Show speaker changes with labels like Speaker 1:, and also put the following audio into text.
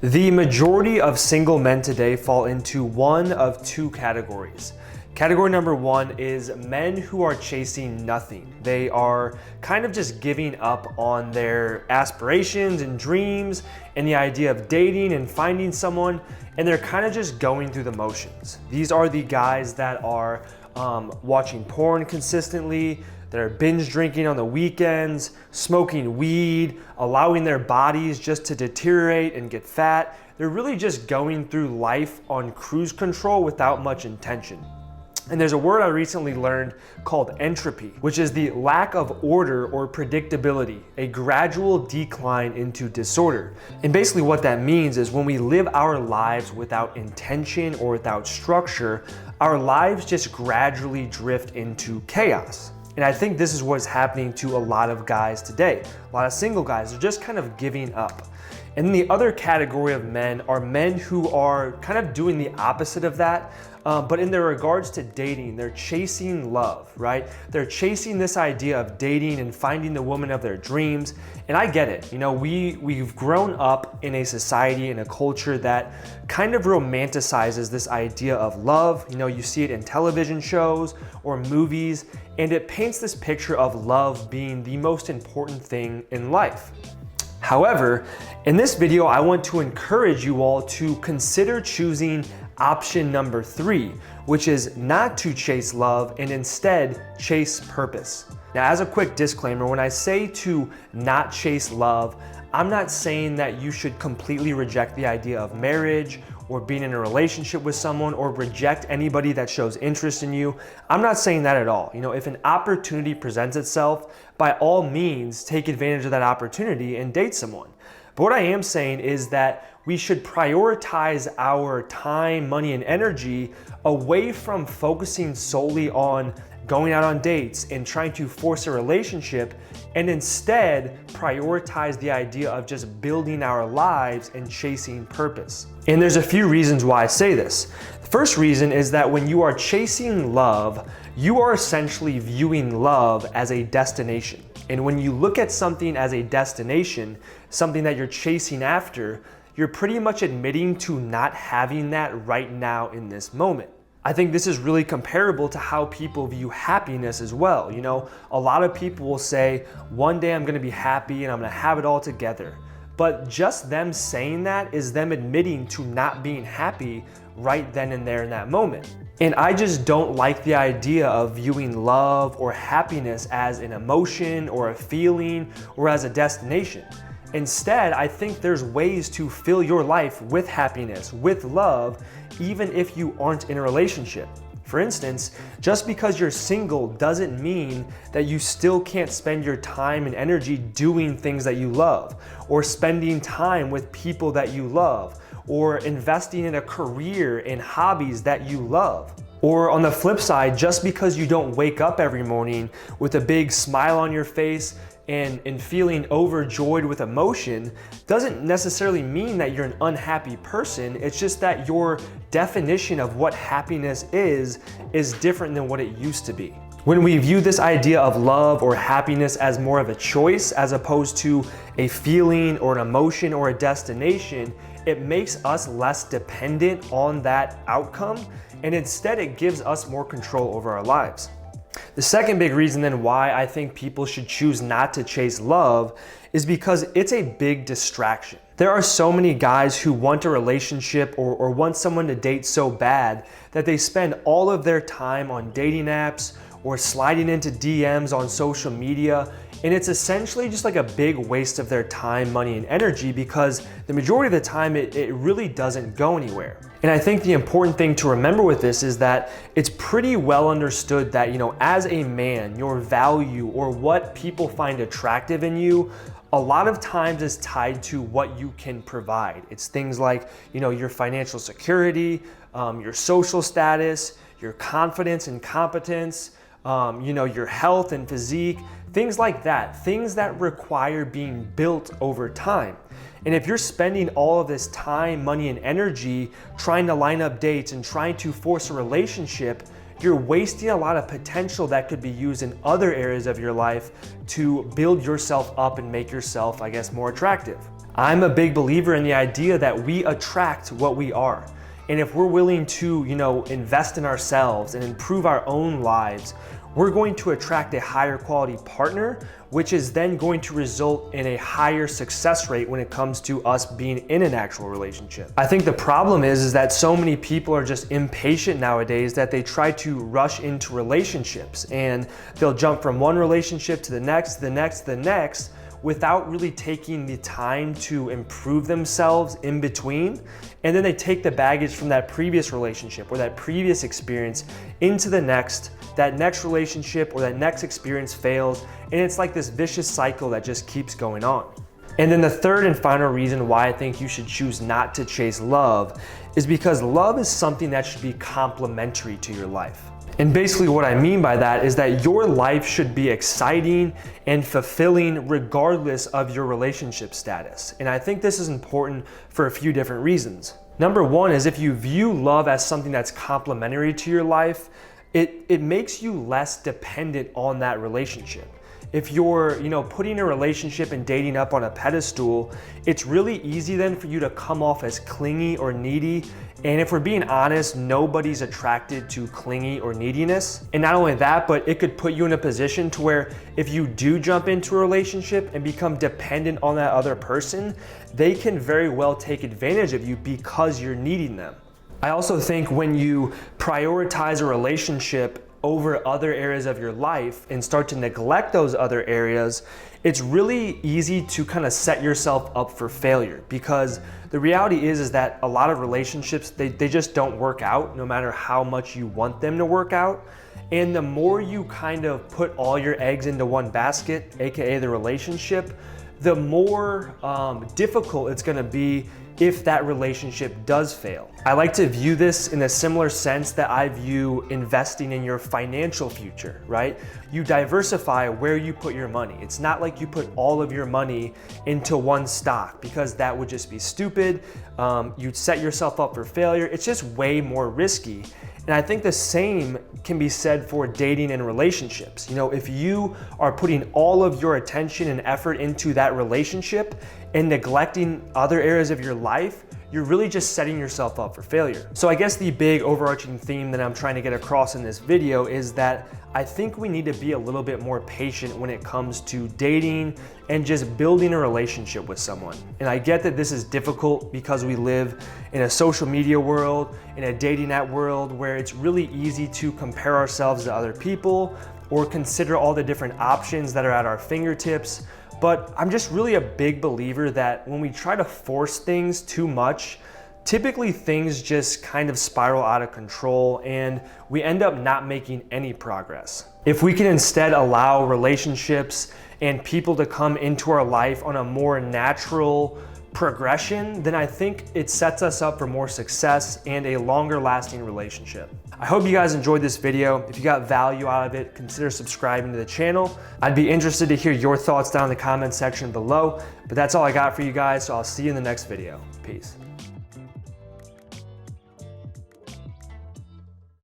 Speaker 1: The majority of single men today fall into one of two categories. Category number one is men who are chasing nothing. They are kind of just giving up on their aspirations and dreams and the idea of dating and finding someone, and they're kind of just going through the motions. These are the guys that are watching porn consistently, they're binge drinking on the weekends, smoking weed, allowing their bodies just to deteriorate and get fat. They're really just going through life on cruise control without much intention. And there's a word I recently learned called entropy, which is the lack of order or predictability, a gradual decline into disorder. And basically what that means is when we live our lives without intention or without structure, our lives just gradually drift into chaos. And I think this is what's happening to a lot of guys today. A lot of single guys are just kind of giving up. And then the other category of men are men who are kind of doing the opposite of that, but in their regards to dating, they're chasing love, right? They're chasing this idea of dating and finding the woman of their dreams. And I get it. You know, we've grown up in a society and a culture that kind of romanticizes this idea of love. You know, you see it in television shows or movies, and it paints this picture of love being the most important thing in life. However, in this video, I want to encourage you all to consider choosing option number 3, which is not to chase love and instead chase purpose. Now, as a quick disclaimer, when I say to not chase love, I'm not saying that you should completely reject the idea of marriage or being in a relationship with someone or reject anybody that shows interest in you. I'm not saying that at all. You know, if an opportunity presents itself, by all means, take advantage of that opportunity and date someone. But what I am saying is that we should prioritize our time, money, and energy away from focusing solely on going out on dates and trying to force a relationship, and instead prioritize the idea of just building our lives and chasing purpose. And there's a few reasons why I say this. The first reason is that when you are chasing love, you are essentially viewing love as a destination. And when you look at something as a destination, something that you're chasing after, you're pretty much admitting to not having that right now in this moment. I think this is really comparable to how people view happiness as well. You know, a lot of people will say, one day I'm gonna be happy and I'm gonna have it all together. But just them saying that is them admitting to not being happy right then and there in that moment. And I just don't like the idea of viewing love or happiness as an emotion or a feeling or as a destination. Instead, I think there's ways to fill your life with happiness, with love, even if you aren't in a relationship. For instance, just because you're single doesn't mean that you still can't spend your time and energy doing things that you love, or spending time with people that you love, or investing in a career and hobbies that you love. Or on the flip side, just because you don't wake up every morning with a big smile on your face and feeling overjoyed with emotion doesn't necessarily mean that you're an unhappy person. It's just that your definition of what happiness is different than what it used to be. When we view this idea of love or happiness as more of a choice as opposed to a feeling or an emotion or a destination, it makes us less dependent on that outcome, and instead it gives us more control over our lives. The second big reason then why I think people should choose not to chase love is because it's a big distraction. There are so many guys who want a relationship or want someone to date so bad that they spend all of their time on dating apps or sliding into DMs on social media, and it's essentially just like a big waste of their time, money, and energy because the majority of the time it really doesn't go anywhere. And I think the important thing to remember with this is that it's pretty well understood that, you know, as a man, your value or what people find attractive in you a lot of times is tied to what you can provide. It's things like, you know, your financial security, your social status, your confidence and competence, you know, your health and physique, things like that, things that require being built over time. And if you're spending all of this time, money, and energy trying to line up dates and trying to force a relationship, you're wasting a lot of potential that could be used in other areas of your life to build yourself up and make yourself, I guess, more attractive. I'm a big believer in the idea that we attract what we are. And if we're willing to, invest in ourselves and improve our own lives, we're going to attract a higher quality partner, which is then going to result in a higher success rate when it comes to us being in an actual relationship. I think the problem is that so many people are just impatient nowadays that they try to rush into relationships, and they'll jump from one relationship to the next, the next, without really taking the time to improve themselves in between. And then they take the baggage from that previous relationship or that previous experience into the next. That next relationship or that next experience fails, and it's like this vicious cycle that just keeps going on. And then the third and final reason why I think you should choose not to chase love is because love is something that should be complementary to your life. And basically what I mean by that is that your life should be exciting and fulfilling regardless of your relationship status. And I think this is important for a few different reasons. Number one is if you view love as something that's complementary to your life, it makes you less dependent on that relationship. If you're, putting a relationship and dating up on a pedestal, it's really easy then for you to come off as clingy or needy. And if we're being honest, nobody's attracted to clingy or neediness. And not only that, but it could put you in a position to where if you do jump into a relationship and become dependent on that other person, they can very well take advantage of you because you're needing them. I also think when you prioritize a relationship over other areas of your life and start to neglect those other areas, it's really easy to kind of set yourself up for failure, because the reality is that a lot of relationships, they just don't work out no matter how much you want them to work out. And the more you kind of put all your eggs into one basket, aka the relationship, the more difficult it's gonna be if that relationship does fail. I like to view this in a similar sense that I view investing in your financial future, right? You diversify where you put your money. It's not like you put all of your money into one stock, because that would just be stupid. You'd set yourself up for failure. It's just way more risky. And I think the same can be said for dating and relationships. If you are putting all of your attention and effort into that relationship and neglecting other areas of your life, you're really just setting yourself up for failure. So I guess the big overarching theme that I'm trying to get across in this video is that I think we need to be a little bit more patient when it comes to dating and just building a relationship with someone. And I get that this is difficult because we live in a social media world, in a dating app world, where it's really easy to compare ourselves to other people or consider all the different options that are at our fingertips. But I'm just really a big believer that when we try to force things too much, typically things just kind of spiral out of control and we end up not making any progress. If we can instead allow relationships and people to come into our life on a more natural progression, then I think it sets us up for more success and a longer lasting relationship. I hope you guys enjoyed this video. If you got value out of it, consider subscribing to the channel. I'd be interested to hear your thoughts down in the comment section below, but that's all I got for you guys, so I'll see you in the next video. Peace.